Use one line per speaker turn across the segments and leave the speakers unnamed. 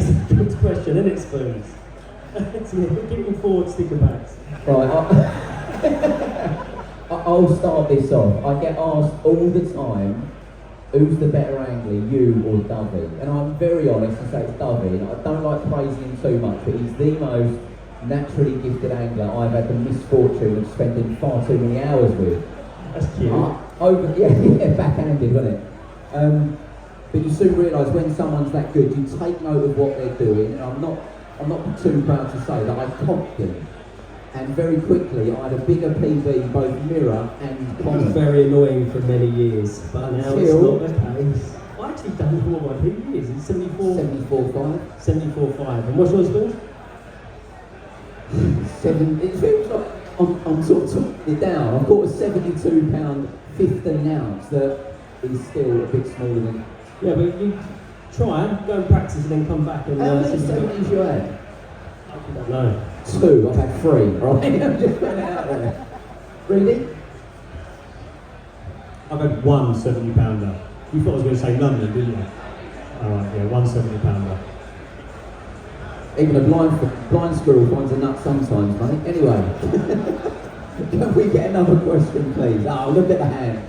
is a good question, isn't it, Spoons? Give me forward sticker bags.
Right, I'll start this off. I get asked all the time, who's the better angler, you or Dovey? And I'm very honest and say it's Dovey. And I don't like praising him too much, but he's the most naturally gifted angler I've had the misfortune of spending far too many hours with.
That's cute.
Yeah, backhanded, wasn't it? But you soon realise when someone's that good, you take note of what they're doing. And I'm not too proud to say that I copped them. And very quickly, I had a bigger PB, both mirror and
It was very annoying for many years, but now it's not the case. I actually don't know what my PB is. It's 74...
74.5.
74.5. And what's yours, Spoons?
It feels like I'm sort of talking it down. I've got a £72 15 ounce that is still a bit smaller than...
Yeah, but you try, go and practice and then come back and...
How many 70s you had?
I don't know.
2, I've had 3, right? I'm just putting it out there. Reedy?
I've had one 70-pounder. You thought I was going to say London, didn't you? Alright, yeah, one 70-pounder.
Even a blind squirrel finds a nut sometimes, mate. Anyway, can we get another question, please? Oh, look at the hand.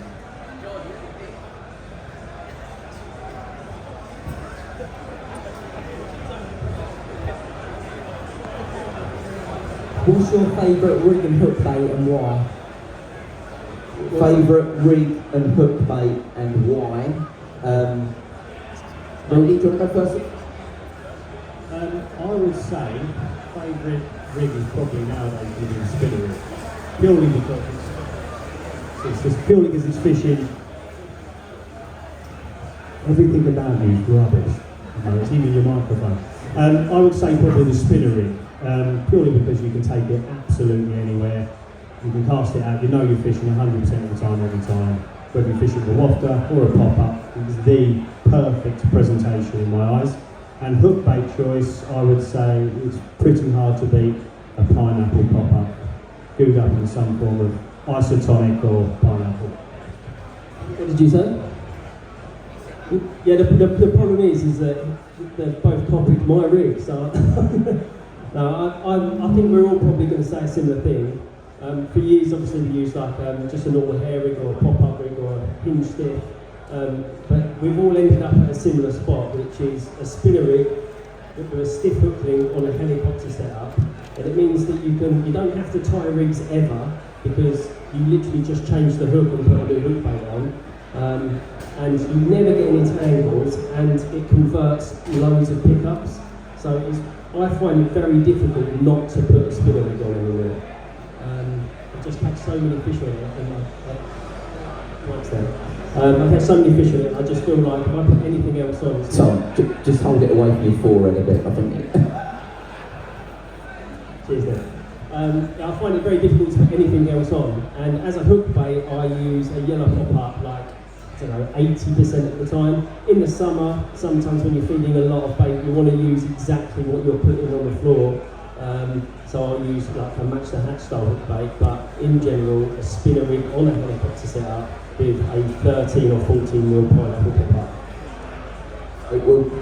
What's your favourite rig and hook bait and why?
Favourite rig and hook bait and why? Rudy, do you want to go first?
I would say favourite rig is probably nowadays using spinner rig. Purely because it's just purely because it's fishing. Everything about me is rubbish. You know, it's even your microphone. I would say probably the spinner rig. Purely because you can take it absolutely anywhere. You can cast it out, you know you're fishing 100% of the time, every time. Whether you're fishing a wafter or a pop-up, it's the perfect presentation in my eyes. And hook bait choice, I would say it's pretty hard to beat a pineapple pop-up, gooed up in some form of isotonic or pineapple.
What did you say? Yeah, the problem is that they've both copied my rig, so... No, I think we're all probably going to say a similar thing. For years, obviously, we used like just a normal hair rig or a pop-up rig or a hinge stick. But we've all ended up at a similar spot, which is a spinner rig with a stiff hook link on a helicopter setup. And it means that you don't have to tie rigs ever, because you literally just change the hook and put a new hook bait on. And you never get any tangles, and it converts loads of pickups. So I find it very difficult not to put a spinner rig on anywhere. I just catch so many fish on it, I've had so many fish on it, I just feel like if I put anything else on...
Tom, just hold it away from your forehead a bit, I think.
Cheers then. I find it very difficult to put anything else on, and as a hook bait, I use a yellow pop-up like, I don't know, 80% of the time. In the summer, sometimes when you're feeding a lot of bait, you want to use exactly what you're putting on the floor. So I'll use like a match the hatch style hook bait, but in general, a spinner rig on a helicopter setup with a 13 or 14 mil pineapple pop-up.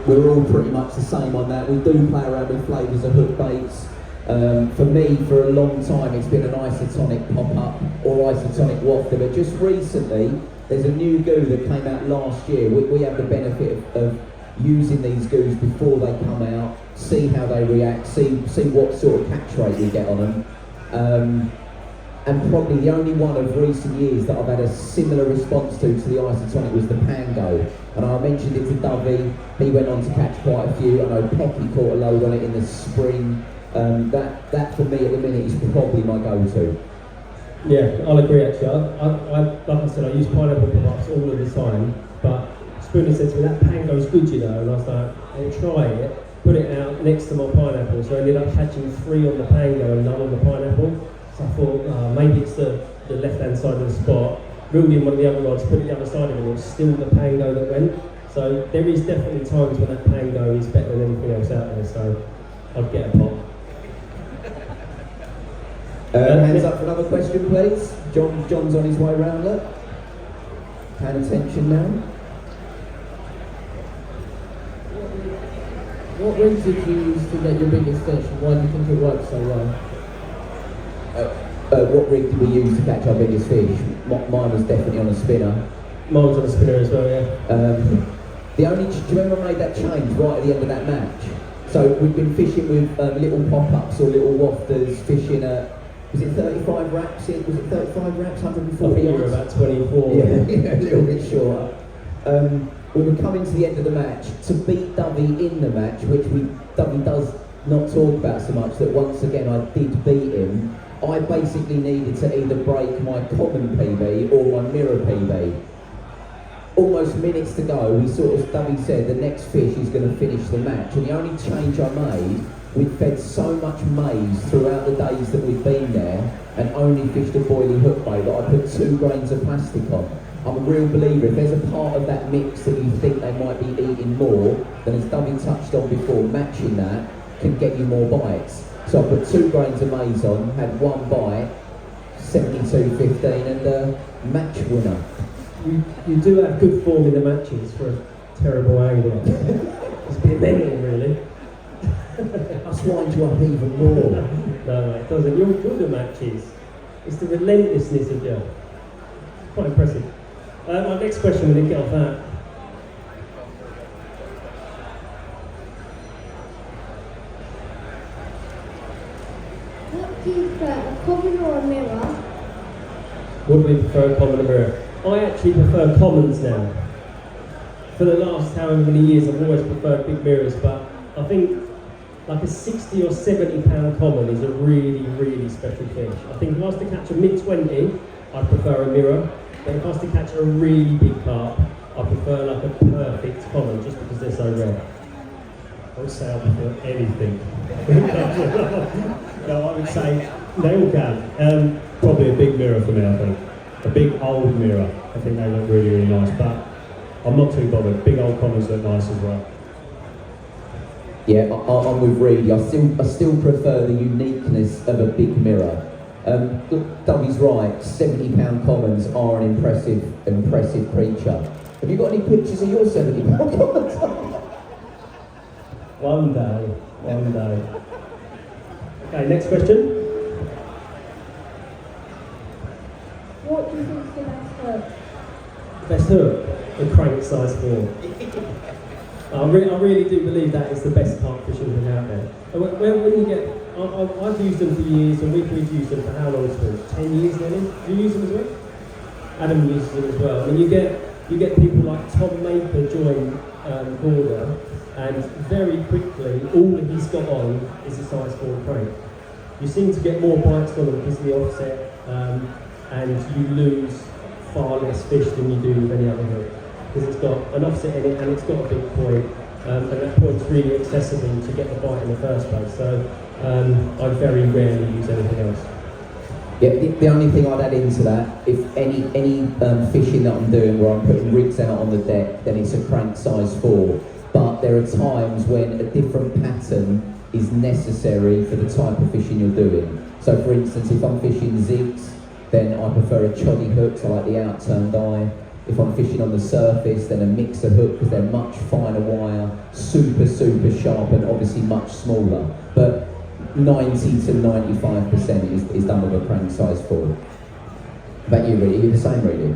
We're all pretty much the same on that. We do play around with flavours of hook baits. For me, for a long time, it's been an isotonic pop-up or isotonic wafter, but just recently, there's a new goo that came out last year. We have the benefit of using these goos before they come out, see how they react, see what sort of catch rate we get on them. And probably the only one of recent years that I've had a similar response to the isotonic was the Pango. And I mentioned it to Dovey, he went on to catch quite a few. I know Pecky caught a load on it in the spring. That for me at the minute is probably my go-to.
Yeah, I'll agree actually. Like I said, I use pineapple pop-ups all of the time, but Spooner said to me, that Pango's good, you know, and I was like, I'll try it, put it out next to my pineapple, so I ended up catching 3 on the Pango and none on the pineapple. So I thought, maybe it's the left-hand side of the spot, reeled in one of the other rods, put it the other side of it, and it was still the Pango that went. So there is definitely times when that Pango is better than anything else out there, so I'd get a pop.
Hands up for another question, please. John's on his way round, look. Paying attention now.
What rigs did you use to get your biggest fish, and why do you think it worked so well?
What rig did we use to catch our biggest fish? Mine was definitely on a spinner.
Mine was on a spinner as well, yeah.
Do you remember I made that change right at the end of that match? So we've been fishing with little pop-ups or little wafters, fishing at, was it 35 wraps? Was it 35 wraps, 140
I think you were
yards?
about 24.
Yeah, yeah, a little bit shorter. We were coming to the end of the match to beat Dovey in the match, which Dovey does not talk about so much, that once again I did beat him. I basically needed to either break my common PB or my mirror PB. Almost minutes to go, Dovey said the next fish is going to finish the match, and the only change I made, we'd fed so much maize throughout the days that we'd been there and only fished a boilie hook bait that I put 2 grains of plastic on. I'm a real believer, if there's a part of that mix that you think they might be eating more, then as Dovey touched on before, matching that can get you more bites. So I put 2 grains of maize on, had 1 bite, 72.15, and match winner.
You do have good form in the matches for a terrible angler. It's a bit mental, really.
That's wind you up even more.
No, it doesn't. You're good at matches. It's the relentlessness of you. Quite impressive. My next question, we didn't get off that.
What do you prefer, a common or a mirror?
Would we prefer a common or mirror? I actually prefer commons now. For the last however many years, I've always preferred big mirrors, but I think like a 60 or 70 pound common is a really, really special fish. I think if I was to catch a mid-20, I'd prefer a mirror. But if I was to catch a really big carp, I prefer like a perfect common, just because they're so rare.
I would say I prefer anything. No, I would say they all can. Probably a big mirror for me, I think. A big old mirror. I think they look really, really nice, but I'm not too bothered. Big old commons look nice as well.
Yeah, I'm with Reedy. I still prefer the uniqueness of a big mirror. Dovey's right, 70 pound commons are an impressive creature. Have you got any pictures of your 70 pound commons?
One day. Okay, next question.
What do you think is the best hook?
Best hook, the crank size 4. I really do believe that is the best carp fishing hook out there. And when you get, I've used them for years, and we've used them for how long? For 10 years nearly. Do you use them as well? Adam uses them as well. And you get people like Tom Maker join Korda, and very quickly all he's got on is a size 4 crank. You seem to get more bites on them because of the offset, and you lose far less fish than you do with any other hook, because it's got an offset in it and it's got a big point, and that point's really accessible to get the bite in the first place. So I very rarely use anything else.
Yeah, the only thing I'd add into that, if any fishing that I'm doing where I'm putting rigs out on the deck, then it's a crank size 4. But there are times when a different pattern is necessary for the type of fishing you're doing. So for instance, if I'm fishing zigs, then I prefer a choddy hook, so I like the outturned eye. If I'm fishing on the surface, then a mixer hook, because they're much finer wire, super sharp, and obviously much smaller. But 90 to 95% is done with a crank size 4. How about you, Reedy? Are you the same, Reedy?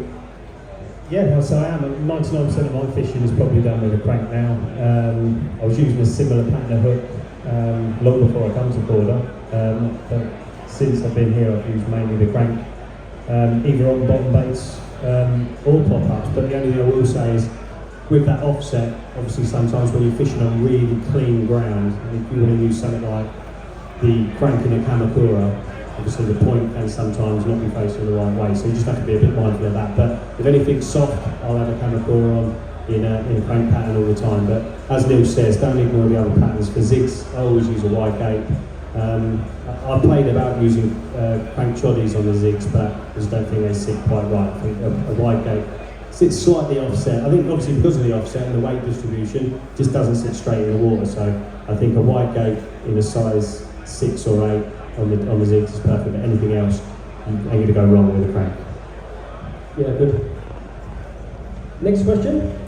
Yeah, so I am. 99% of my fishing is probably done with a crank now. I was using a similar pattern of hook long before I come to Korda, but since I've been here, I've used mainly the crank, either on bottom baits or pop-ups. But the only thing I will say is, with that offset, obviously sometimes when you're fishing on really clean ground, if you want to use something like the crank in a Kamakura, obviously the point can sometimes not be facing the right way, so you just have to be a bit mindful of that. But if anything's soft, I'll have a Kamakura on in a crank pattern all the time. But as Neil says, don't ignore the other patterns. For zigs, I always use a wide gate. I played about using crank choddies on the zigs, but I just don't think they sit quite right. I think a wide gate sits slightly offset. I think obviously because of the offset and the weight distribution, just doesn't sit straight in the water. So I think a wide gate in a size 6 or 8 on the zigs is perfect. But anything else, you ain't going to go wrong with a crank.
Yeah, good. Next question.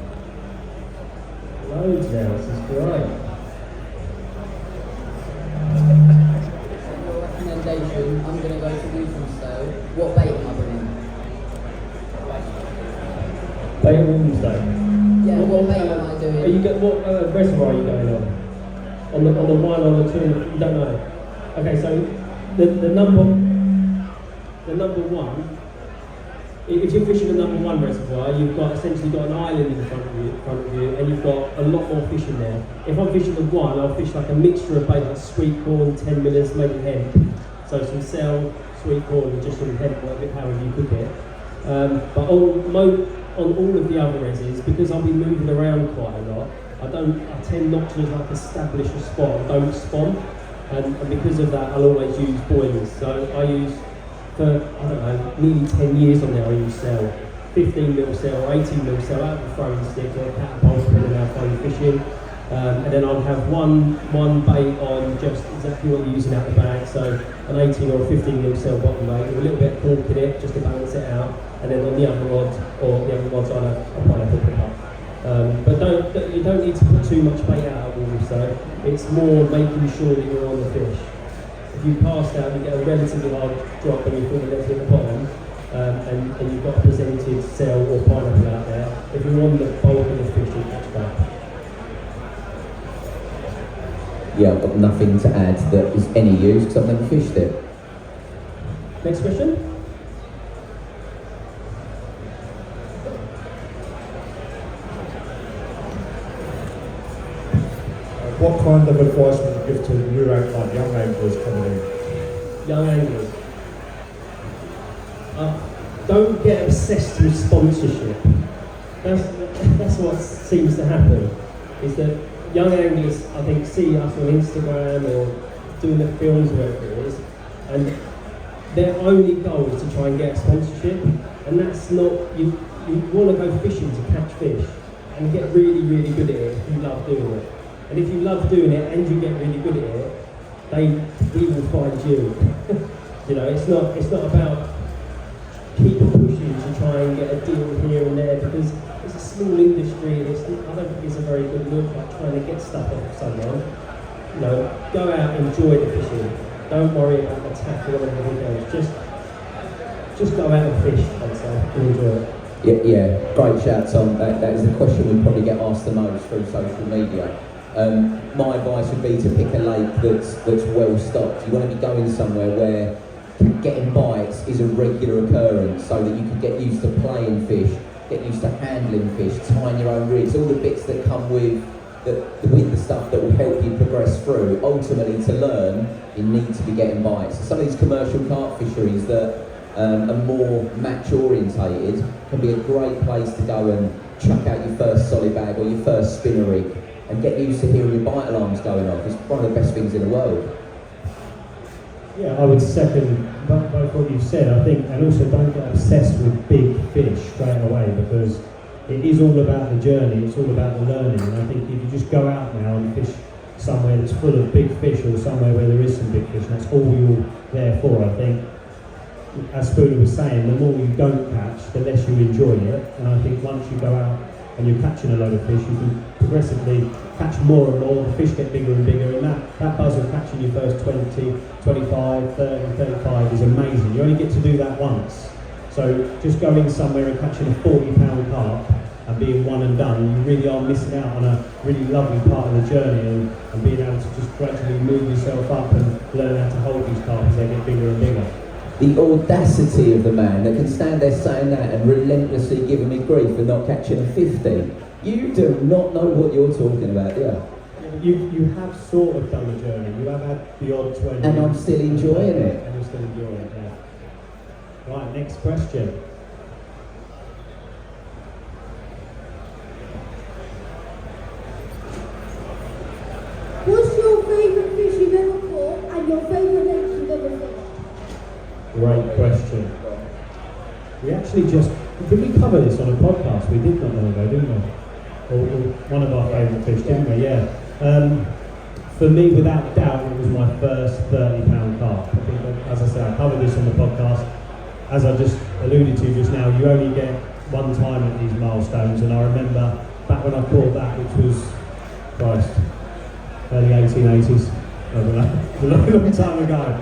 Loads now, this is great. reservoir are you going on? On the 1, on the 2, you don't know. Okay, so the number 1, if you're fishing the number 1 reservoir, you've essentially got an island in front of you, and you've got a lot more fish in there. If I'm fishing the 1, I'll fish like a mixture of both like sweet corn, 10 millers, maybe hemp. So some cell, sweet corn, and just some hemp, however you cook it. But on all of the other reses, because I'll be moving around quite a lot, I tend not to like establish a spot. I don't spawn, and because of that, I'll always use boilers. So I use, for I don't know, nearly 10 years on there, I use cell, 15 mil cell, or 18 mil cell out of a throwing stick or a catapult, depending on how far you're fishing. And then I'll have one bait on just exactly what you're using out the bag, so an 18 or a 15 mil cell bottom bait with a little bit of cork in it just to balance it out, and then on the other rod, or the other rods, I'll have a pineapple pickup. But you don't need to put too much bait out of water, so it's more making sure that you're on the fish. If you cast out, you get a relatively hard drop and you feel the legs at the bottom, and you've got a presented cell or pineapple out there. If you're on the bulk of the fish, you'll catch back.
Yeah, I've got nothing to add that is any use because I've never fished it.
Next question?
What kind of advice would you give to new like young anglers coming in?
Young anglers. Don't get obsessed with sponsorship. That's what seems to happen. Is that young anglers, I think, see us on Instagram or doing the films, wherever it is, and their only goal is to try and get a sponsorship, and that's not, you want to go fishing to catch fish and get really, really good at it if you love doing it. And if you love doing it and you get really good at it, we will find you. You know, it's not about keep pushing to try and get a deal here and there, because it's a small industry and I don't think it's a very good look like trying to get stuff off of someone. You know, go out, enjoy the fishing. Don't worry about the tackle or everything else. Just go out and fish, I'd say, and enjoy it.
Yeah, great shout, Tom. That is the question we probably get asked the most through social media. My advice would be to pick a lake that's well stocked. You want to be going somewhere where getting bites is a regular occurrence, so that you can get used to playing fish, get used to handling fish, tying your own rigs, all the bits that come with the stuff that will help you progress through. Ultimately, to learn, you need to be getting bites. Some of these commercial carp fisheries that are more match orientated can be a great place to go and chuck out your first solid bag or your first spinner rig and get used to hearing your bite alarms going off. It's one of the best things in the world.
Yeah, I would second both what you've said, I think, and also don't get obsessed with big fish straight away, because it is all about the journey, it's all about the learning, and I think if you just go out now and fish somewhere that's full of big fish or somewhere where there is some big fish, and that's all you're there for, I think, as Spooner was saying, the more you don't catch, the less you enjoy it, and I think once you go out and you're catching a load of fish, you can progressively catch more and more, the fish get bigger and bigger, and that buzz of catching your first 20, 25, 30, 35 is amazing. You only get to do that once. So just going somewhere and catching a 40-pound carp and being one and done, you really are missing out on a really lovely part of the journey, and being able to just gradually move yourself up and learn how to hold these carp as they get bigger and bigger.
The audacity of the man that can stand there saying that and relentlessly giving me grief for not catching a 50. You do not know what you're talking about, do you?
You have sort of done the journey. You have had the odd 20.
And I'm still enjoying it.
And you're still enjoying it, yeah. Right, next question.
What's your favourite fish you've ever caught and your favourite lake you've ever fished?
Great question. We actually did we cover this on a podcast? We did not long ago, didn't we? Or one of our favourite fish, didn't we? Yeah. For me, without doubt, it was my first 30-pound carp. I think, as I said, I covered this on the podcast. As I just alluded to just now, you only get one time at these milestones, and I remember back when I caught that, which was, Christ, early 1880s, a long time ago.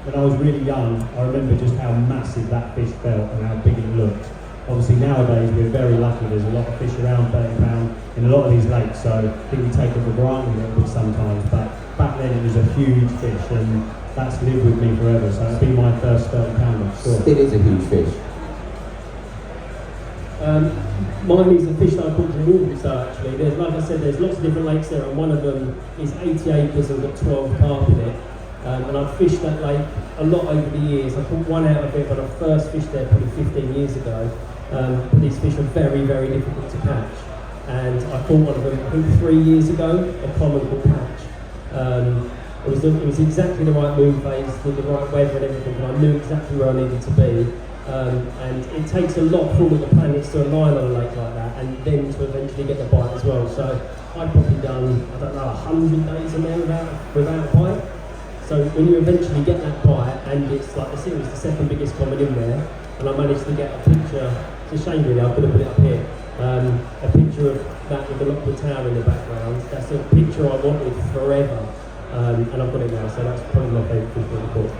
When I was really young, I remember just how massive that fish felt and how big it looked. obviously nowadays we're very lucky, there's a lot of fish around 30 pound in a lot of these lakes, so I think we take it for granted a little bit sometimes, but back then it was a huge fish and that's lived with me forever, so it's been my first 30 pounder, sure.
It is a huge fish.
Mine is a fish that I caught in Walthamstow actually. There's, like I said, there's lots of different lakes there, and one of them is 80 acres and got 12 carp in it. And I've fished that lake a lot over the years. I caught one out of it, but I first fished there probably 15 years ago. But these fish are very, very difficult to catch. And I caught one of them, I think 3 years ago, a common called patch. It was exactly the right moon phase, the right weather and everything, and I knew exactly where I needed to be. And it takes a lot for all of the planets to align on a lake like that, and then to eventually get the bite as well. So I've probably done, I don't know, 100 days in there without a bite. So when you eventually get that bite, and it's like I said, it was the second biggest common in there, and I managed to get a picture. It's a shame really, I could have put it up here. A picture of that with the Lockwood Tower in the background. That's a picture I wanted forever, and I've got it now. So that's probably my favourite fish I've caught.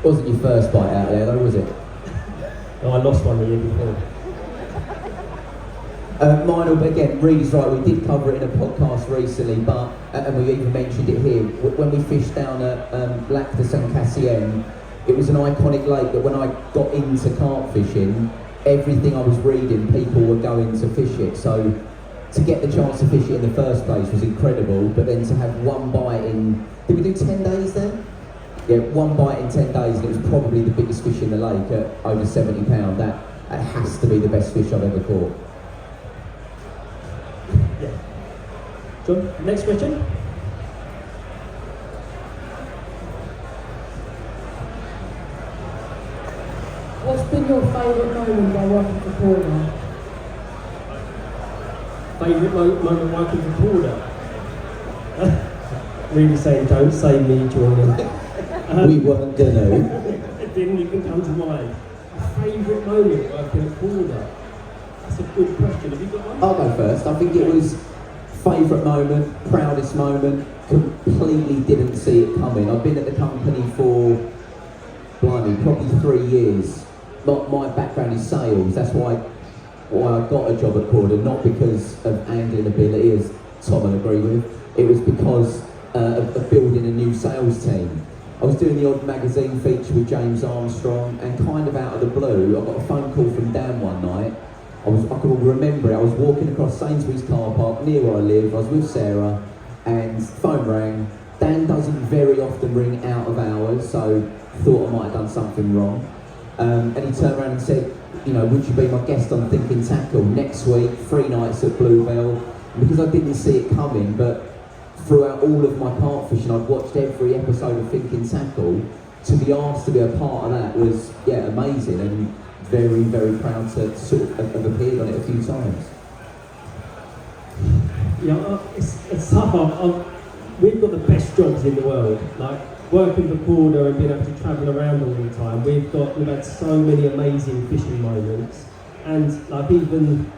Wasn't your first bite out there though, was it?
No, I lost one the year before.
Mine, but again, Reedy's right, we did cover it in a podcast recently, but, and we even mentioned it here, when we fished down at Lac de Saint Cassien, it was an iconic lake that when I got into carp fishing, everything I was reading, people were going to fish it, so to get the chance to fish it in the first place was incredible, but then to have one bite in, did we do 10 days there? Yeah, one bite in 10 days, and it was probably the biggest fish in the lake at over 70 pound. That has to be the best fish I've ever caught.
Yeah. John, next question.
What's been your favourite moment while working for Korda?
Favourite moment working for Korda? Really saying, don't say me, Jordan.
We weren't gonna.
It didn't even come to mind. Favourite moment working at Korda? That's a good question. Have you got one?
I'll go first. I think it was favourite moment, proudest moment, completely didn't see it coming. I've been at the company for, blimey, probably 3 years. My background is sales, that's why I got a job at Korda, not because of angling ability, as Tom will agree with. It was because of building a new sales team. I was doing the odd magazine feature with James Armstrong, and kind of out of the blue, I got a phone call from Dan one night. I can remember it, I was walking across Sainsbury's car park near where I live, I was with Sarah, and phone rang. Dan doesn't very often ring out of hours, so thought I might have done something wrong. And he turned around and said, you know, would you be my guest on Thinking Tackle next week, 3 nights at Bluebell? And because I didn't see it coming, but throughout all of my carp fishing, I've watched every episode of Thinking Tackle. To be asked to be a part of that was, yeah, amazing, and very, very proud to sort of have appeared on it a few times.
Yeah, it's tough. We've got the best jobs in the world. Like working for Korda and being able to travel around all the time. We've had so many amazing fishing moments, and like even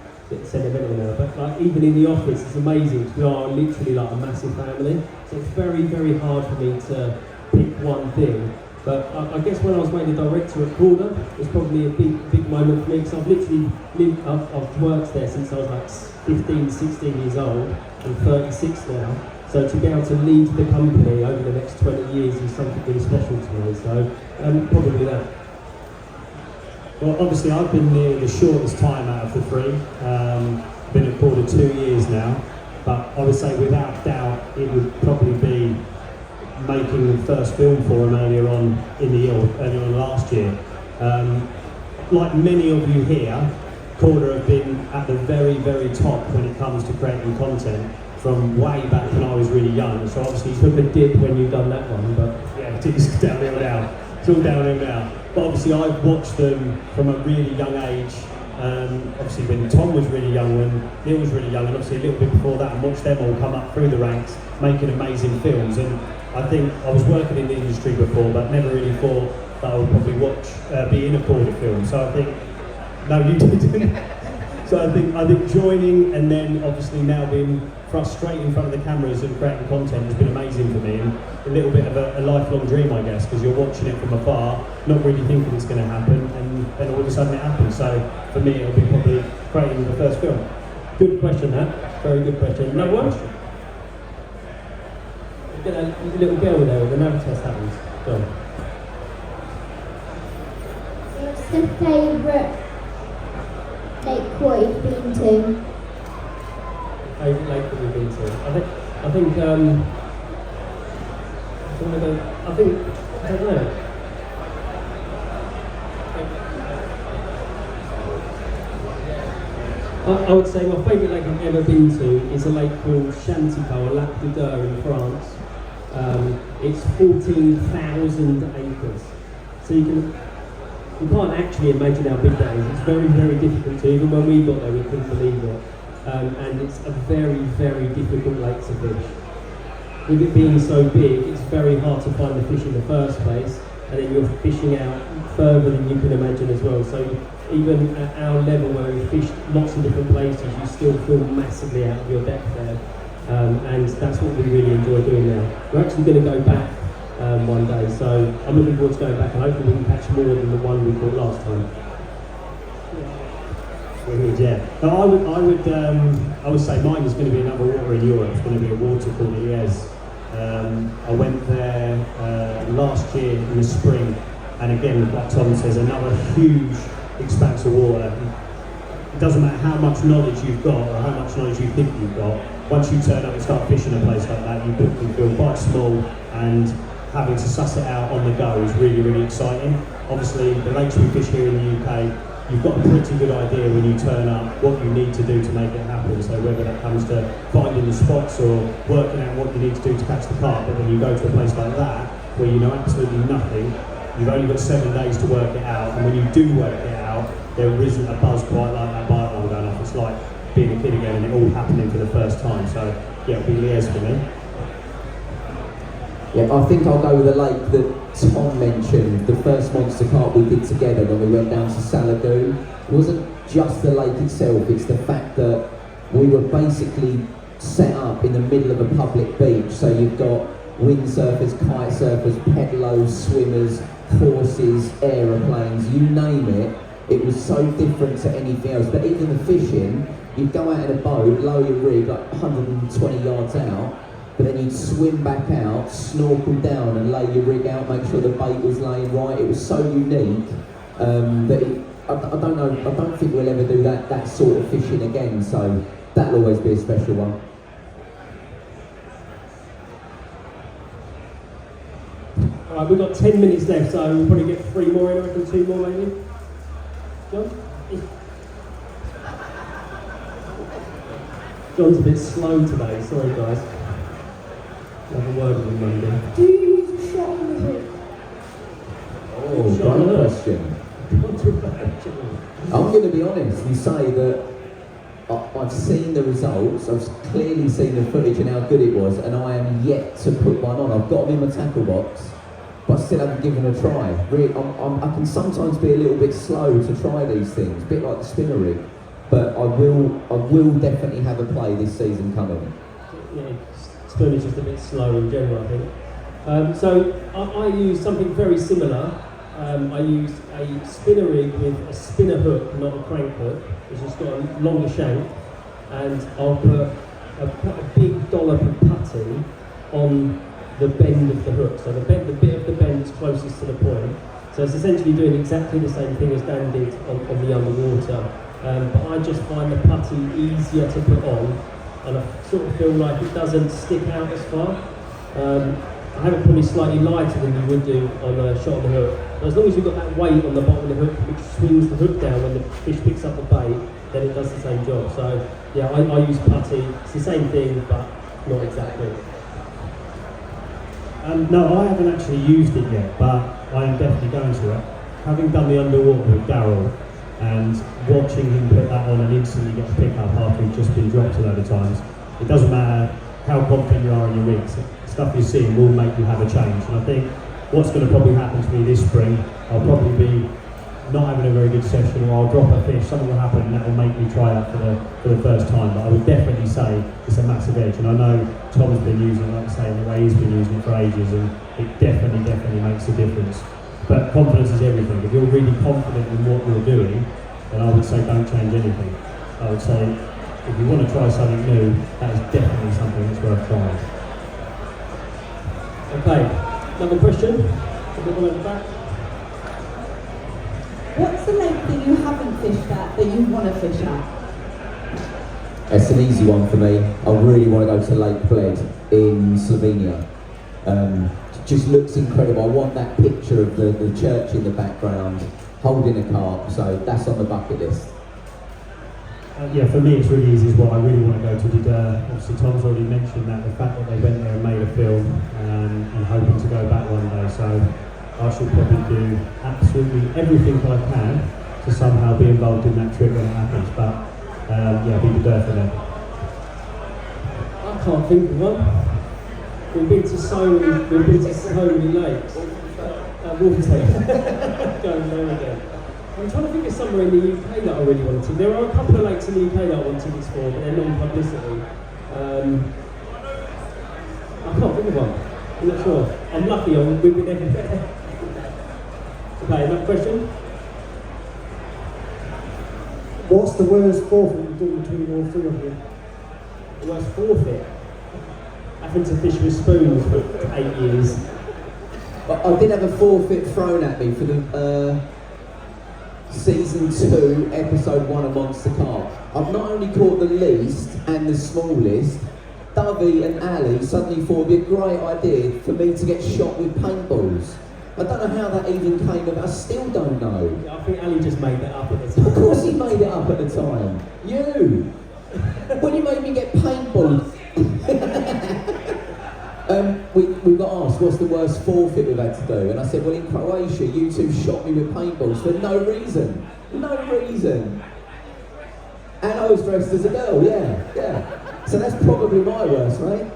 said it earlier now, but like even in the office, it's amazing because we are literally like a massive family. So it's very, very hard for me to pick one thing. But I guess when I was made a director at Korda, it was probably a big moment for me because I've worked there since I was like 15, 16 years old. I'm 36 now. So to be able to lead the company over the next 20 years is something really special to me. So probably that.
Well, obviously I've been near the shortest time out of the 3. Been at Korda 2 years now, but I would say without doubt it would probably be making the first film for them earlier on last year. Like many of you here, Korda have been at the very, very top when it comes to creating content from way back when I was really young. So obviously
you took a dip when you've done that one, but
yeah, it's downhill now. It's all downhill now. But obviously I've watched them from a really young age. Obviously when Tom was really young, when Neil was really young, and obviously a little bit before that, and watched them all come up through the ranks, making amazing films. And I think I was working in the industry before, but never really thought that I would probably be in a Korda film. So I think, no, you didn't. So I think joining and then obviously now being straight in front of the cameras and creating content has been amazing for me. And a little bit of a lifelong dream, I guess, because you're watching it from afar, not really thinking it's going to happen, and then all of a sudden it happens. So for me, it'll be probably creating the first film.
Good question, that. Very good question. Another one? Get a little girl there with another test happens. Go on.
What's the favourite lake what you've been to?
Favourite lake that we've been to? I think, I don't know. I would say my favourite lake I've ever been to is a lake called Chantico, or Lac de Dour in France. It's 14,000 acres. So you can't actually imagine how big that is. It's very, very difficult to. Even when we got there, we couldn't believe it. And it's a very, very difficult lake to fish. With it being so big, it's very hard to find the fish in the first place, and then you're fishing out further than you can imagine as well. So even at our level where we fish lots of different places, you still feel massively out of your depth there. And that's what we really enjoy doing now. We're actually going to go back one day, so I'm looking forward to going back, and hopefully we can catch more than the one we caught last time.
Yeah. But I would say mine is going to be another water in Europe. It's going to be a water called Liège. I went there last year in the spring, and again, like Tom says, another huge expanse of water. It doesn't matter how much knowledge you've got or how much knowledge you think you've got. Once you turn up and start fishing a place like that, you quickly feel quite small, and having to suss it out on the go is really, really exciting. Obviously, the lakes we fish here in the UK, you've got a pretty good idea when you turn up what you need to do to make it happen. So whether that comes to finding the spots or working out what you need to do to catch the carp, but when you go to a place like that where you know absolutely nothing, you've only got 7 days to work it out, and when you do work it out, there isn't a buzz quite like that bite alarm going off. It's like being a kid again and it all happening for the first time. So yeah, it'll be Liège for me.
Yeah, I think I'll go with the lake that Tom mentioned, the first monster carp we did together when we went down to Salagoon. It wasn't just the lake itself, it's the fact that we were basically set up in the middle of a public beach. So you've got windsurfers, kite surfers, pedalos, swimmers, horses, aeroplanes, you name it. It was so different to anything else. But even the fishing, you'd go out in a boat, lower your rig like 120 yards out, but then you'd swim back out, snorkel down and lay your rig out, make sure the bait was laying right. It was so unique that I don't know, I don't think we'll ever do that sort of fishing again, so that'll always be a special one.
Alright, we've got 10 minutes left, so we'll probably get 3 more in, I reckon 2 more maybe. John? John's a bit slow today, sorry guys. Have a word with him Monday.
Do you use a shot on the hook?
Oh, great question. I'm going to be honest and say that I've seen the results, I've clearly seen the footage and how good it was, and I am yet to put one on. I've got them in my tackle box, but I still haven't given it a try. Really, I can sometimes be a little bit slow to try these things, a bit like the spinner rig, but I will definitely have a play this season coming.
Yeah, spoon is just a bit slow in general, I think. So I use something very similar. I use a spinner rig with a spinner hook, not a crank hook, which has got a longer shank, and I'll put a big dollop of putty on the bend of the hook. So the bit of the bend that's closest to the point. So it's essentially doing exactly the same thing as Dan did on the underwater. But I just find the putty easier to put on, and I sort of feel like it doesn't stick out as far. I have it probably slightly lighter than you would do on a shot on the hook. But as long as you've got that weight on the bottom of the hook, which swings the hook down when the fish picks up the bait, then it does the same job. So yeah, I use putty. It's the same thing, but not exactly.
No, I haven't actually used it yet, but I am definitely going to it. Having done the underwater with Daryl and watching him put that on and instantly get a pick up after he'd just been dropped a load of times, it doesn't matter how confident you are in your rigs, stuff you're seeing will make you have a change. And I think what's going to probably happen to me this spring, I'll probably be not having a very good session, or I'll drop a fish, something will happen and that will make me try that for the first time. But I would definitely say it's a massive edge, and I know Tom's been using it, like I say, in the way he's been using it for ages, and it definitely makes a difference. But confidence is everything. If you're really confident in what you're doing, then I would say don't change anything. I would say if you want to try something new, that is definitely something that's worth trying.
Okay, another question. Another one at the back.
What's the lake that you haven't fished at that you want to fish at?
It's an easy one for me. I really want to go to Lake Bled in Slovenia. Just looks incredible. I want that picture of the church in the background holding a carp, so that's on the bucket list.
Yeah, for me it's really easy as well. I really want to go to Didar. Obviously Tom's already mentioned that, the fact that they went there and made a film, and hoping to go back one day, so I should probably do absolutely everything I can to somehow be involved in that trip when it happens, but yeah, be Didar for them.
I can't think of one. We've been to so many lakes. Water going there again. I'm trying to think of somewhere in the UK that I really wanted to. There are a couple of lakes in the UK that I want tickets for, but they're non-publicity. I can't think of one. I'm not sure. I'm lucky. We've been everywhere. Okay, another question?
What's the worst forfeit you've done between all three of you?
The worst forfeit? Having to fish with spoons for 8 years.
I did have a forfeit thrown at me for the season 2, episode 1 of Monster Carp. I've not only caught the least and the smallest, Dovey and Ali suddenly thought it'd be a great idea for me to get shot with paintballs. I don't know how that even came about, I still don't know.
Yeah, I think Ali just made that up at the time.
Of course he made it up at the time. You! When you made me get paintballs. We got asked what's the worst forfeit we've had to do, and I said, well, in Croatia you two shot me with paintballs for no reason. No reason. And I was dressed as a girl, yeah. So that's probably my worst, right?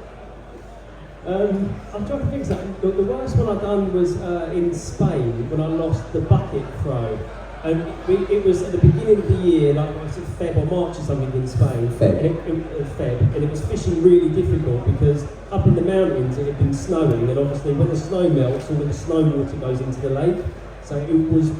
I'm trying to think of something. The worst one I've done was in Spain when I lost the bucket throw. It was at the beginning of the year, like was it Feb or March or something in Spain.
Feb.
And it was fishing really difficult because up in the mountains it had been snowing, and obviously when the snow melts, all of the snow water goes into the lake. So it was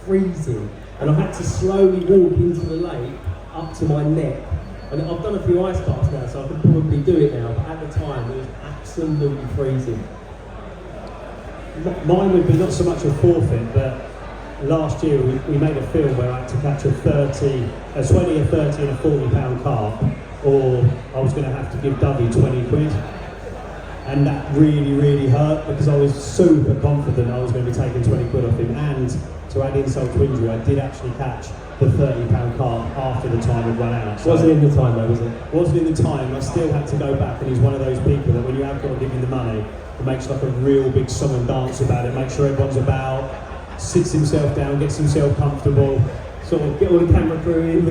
freezing, and I had to slowly walk into the lake up to my neck. And I've done a few ice baths now, so I can probably do it now, but at the time it was absolutely freezing.
Mine would be not so much a forfeit, but last year we made a film where I had to catch a 20, a 30 and a 40 pound carp, or I was going to have to give Dovey 20 quid. And that really hurt because I was super confident I was going to be taking 20 quid off him, and to add insult to injury, I did actually catch the 30 pound carp after the time had run out. So
Wasn't in the time though, was it?
Wasn't in the time, I still had to go back, and he's one of those people that when you have got to give him the money, it makes like a real big song and dance about it, make sure everyone's about, sits himself down, gets himself comfortable, sort of get all the camera crew in,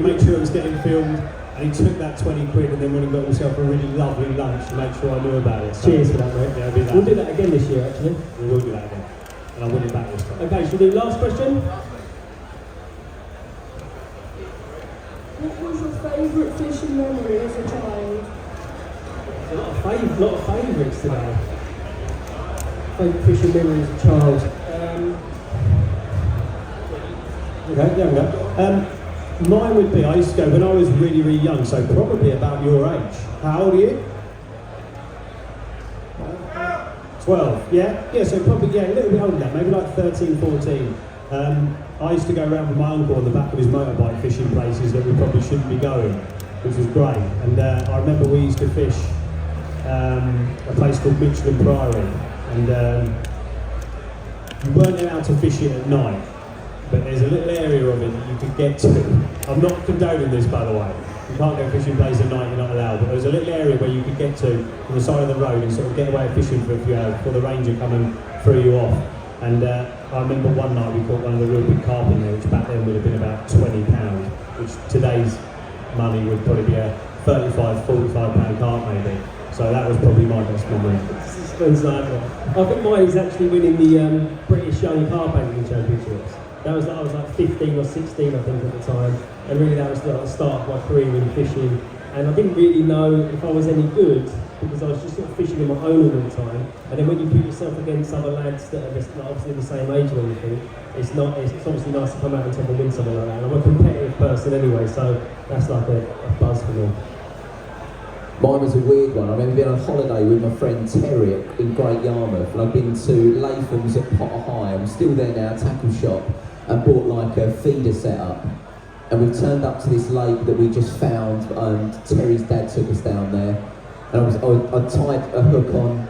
make sure it was getting filmed, and he took that 20 quid and then went and got himself a really lovely lunch to make sure I knew about it. So,
cheers for that, mate.
Yeah, be that.
We'll do that again this year, actually.
We will do that again, and I'll win it back this time.
Okay, should we do last question?
What was your favourite fishing memory as a child?
A lot of favourites today. Favourite fishing memory as a child.
Okay, there we go. Mine would be, I used to go when I was really young, so probably about your age. How old are you? 12, yeah, so probably, a little bit older than that, maybe like 13, 14. I used to go around with my uncle on the back of his motorbike fishing places that we probably shouldn't be going, which was great. And I remember we used to fish a place called Michelin Priory, and you weren't allowed to fish it at night, but there's a little area of it that you could get to. I'm not condoning this, by the way. You can't go fishing place at night, you're not allowed, but there was a little area where you could get to on the side of the road and sort of get away fishing for a few hours before the ranger come and threw you off. And I remember one night we caught one of the real big carp in there, which back then would have been about £20, which today's money would probably be a 35, 45 pound carp maybe. So that was probably my best memory.
I think mine is actually winning the British Young Carp Angling Championships. I was like 15 or 16, I think, at the time, and really that was the start of my career in fishing. And I didn't really know if I was any good because I was just sort of fishing on my own all the time. And then when you put yourself against other lads that are just obviously the same age or anything, it's obviously nice to come out on top and win something like that. And I'm a competitive person anyway, so that's like a buzz for me.
Mine was a weird one. I remember being on holiday with my friend Terry in Great Yarmouth, and I've been to Latham's at Potter High. I'm still there now, tackle shop, and bought like a feeder setup. And we turned up to this lake that we just found, and Terry's dad took us down there. And I tied a hook on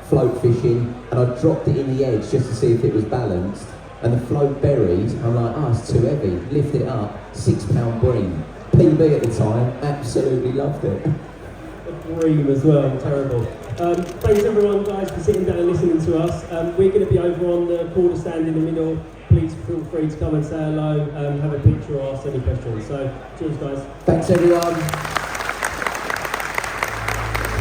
float fishing, and I dropped it in the edge just to see if it was balanced. And the float buried. I'm like, oh, it's too heavy. Lifted it up, £6 bream. PB at the time, absolutely loved it.
A bream as well, terrible. Thanks everyone, guys, for sitting down and listening to us. We're going to be over on the Korda stand in the middle. Please feel free to come and say hello, have a picture or ask any questions. So, cheers guys.
Thanks everyone.